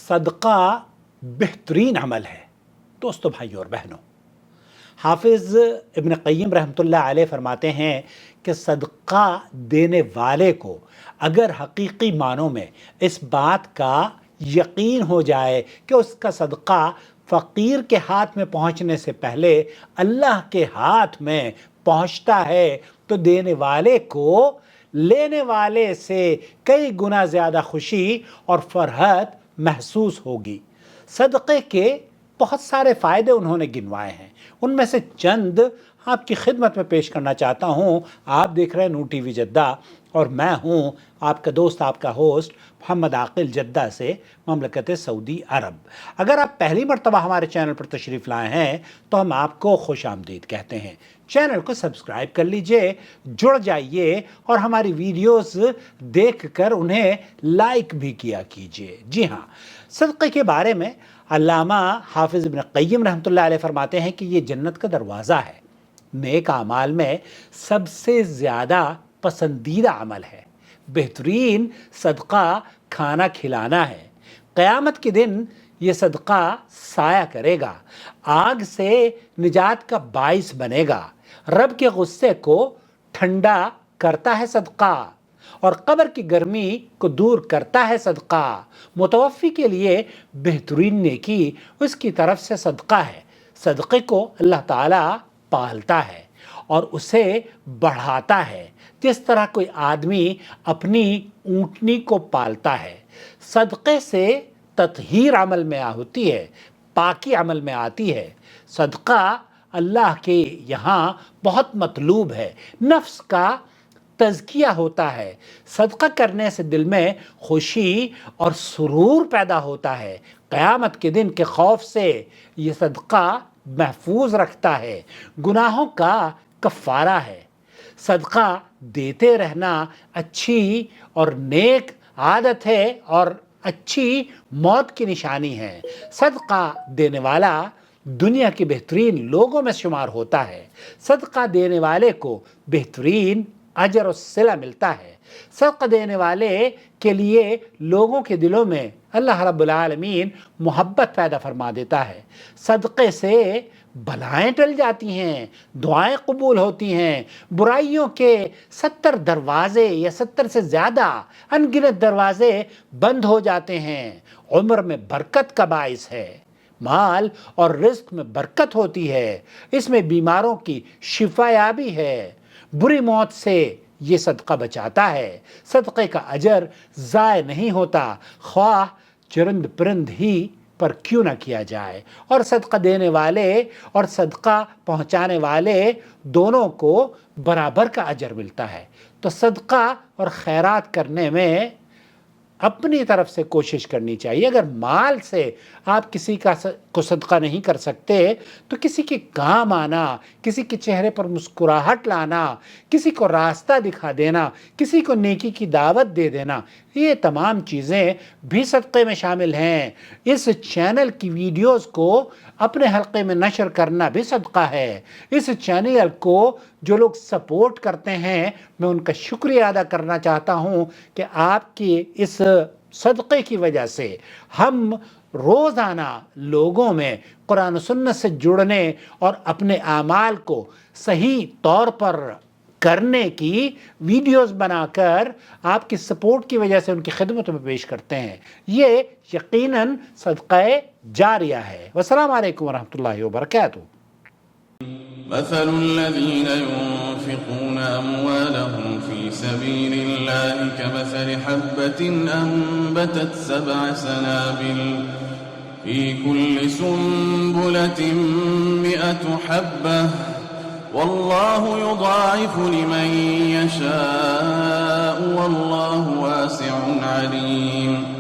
صدقہ بہترین عمل ہے۔ دوستو، بھائیو اور بہنوں، حافظ ابن قیم رحمۃ اللہ علیہ فرماتے ہیں کہ صدقہ دینے والے کو اگر حقیقی معنوں میں اس بات کا یقین ہو جائے کہ اس کا صدقہ فقیر کے ہاتھ میں پہنچنے سے پہلے اللہ کے ہاتھ میں پہنچتا ہے تو دینے والے کو لینے والے سے کئی گنا زیادہ خوشی اور فرحت محسوس ہوگی۔ صدقے کے بہت سارے فائدے انہوں نے گنوائے ہیں، ان میں سے چند آپ کی خدمت میں پیش کرنا چاہتا ہوں۔ آپ دیکھ رہے ہیں نور ٹی وی جدہ اور میں ہوں آپ کا دوست، آپ کا ہوسٹ محمد عاقل، جدہ سے، مملکت سعودی عرب۔ اگر آپ پہلی مرتبہ ہمارے چینل پر تشریف لائے ہیں تو ہم آپ کو خوش آمدید کہتے ہیں۔ چینل کو سبسکرائب کر لیجئے، جڑ جائیے اور ہماری ویڈیوز دیکھ کر انہیں لائک بھی کیا کیجئے۔ جی ہاں، صدقے کے بارے میں علامہ حافظ ابن قیم رحمۃ اللہ علیہ فرماتے ہیں کہ یہ جنت کا دروازہ ہے، نیک اعمال میں سب سے زیادہ پسندیدہ عمل ہے، بہترین صدقہ کھانا کھلانا ہے، قیامت کے دن یہ صدقہ سایہ کرے گا، آگ سے نجات کا باعث بنے گا، رب کے غصے کو ٹھنڈا کرتا ہے صدقہ، اور قبر کی گرمی کو دور کرتا ہے صدقہ، متوفی کے لیے بہترین نیکی اس کی طرف سے صدقہ ہے۔ صدقے کو اللہ تعالیٰ پالتا ہے اور اسے بڑھاتا ہے، جس طرح کوئی آدمی اپنی اونٹنی کو پالتا ہے۔ صدقے سے تطہیر عمل میں ہوتی ہے، پاکی عمل میں آتی ہے۔ صدقہ اللہ کے یہاں بہت مطلوب ہے، نفس کا تزکیہ ہوتا ہے، صدقہ کرنے سے دل میں خوشی اور سرور پیدا ہوتا ہے، قیامت کے دن کے خوف سے یہ صدقہ محفوظ رکھتا ہے، گناہوں کا کفارہ ہے۔ صدقہ دیتے رہنا اچھی اور نیک عادت ہے اور اچھی موت کی نشانی ہے۔ صدقہ دینے والا دنیا کے بہترین لوگوں میں شمار ہوتا ہے، صدقہ دینے والے کو بہترین اجر و صلہ ملتا ہے، صدقہ دینے والے کے لیے لوگوں کے دلوں میں اللہ رب العالمین محبت پیدا فرما دیتا ہے، صدقے سے بلائیں ٹل جاتی ہیں، دعائیں قبول ہوتی ہیں، برائیوں کے 70 دروازے یا 70 سے زیادہ ان گنت دروازے بند ہو جاتے ہیں، عمر میں برکت کا باعث ہے، مال اور رزق میں برکت ہوتی ہے، اس میں بیماروں کی شفا یابی ہے، بری موت سے یہ صدقہ بچاتا ہے، صدقے کا اجر ضائع نہیں ہوتا، خواہ چرند پرند ہی پر کیوں نہ کیا جائے، اور صدقہ دینے والے اور صدقہ پہنچانے والے دونوں کو برابر کا اجر ملتا ہے۔ تو صدقہ اور خیرات کرنے میں اپنی طرف سے کوشش کرنی چاہیے۔ اگر مال سے آپ کسی کو صدقہ نہیں کر سکتے تو کسی کے کام آنا، کسی کے چہرے پر مسکراہٹ لانا، کسی کو راستہ دکھا دینا، کسی کو نیکی کی دعوت دے دینا، یہ تمام چیزیں بھی صدقے میں شامل ہیں۔ اس چینل کی ویڈیوز کو اپنے حلقے میں نشر کرنا بھی صدقہ ہے۔ اس چینل کو جو لوگ سپورٹ کرتے ہیں، میں ان کا شکریہ ادا کرنا چاہتا ہوں کہ آپ کی اس صدقے کی وجہ سے ہم روزانہ لوگوں میں قرآن و سنت سے جڑنے اور اپنے اعمال کو صحیح طور پر کرنے کی ویڈیوز بنا کر آپ کی سپورٹ کی وجہ سے ان کی خدمت میں پیش کرتے ہیں۔ یہ یقیناً صدقہ جاریہ ہے۔ والسلام علیکم ورحمۃ اللہ وبرکاتہ۔ مثل الذين ينفقون أموالهم في سبيل الله كمثل حبة أنبتت 7 سنابل في كل سنبلة 100 حبة والله يضاعف لمن يشاء والله واسع عليم۔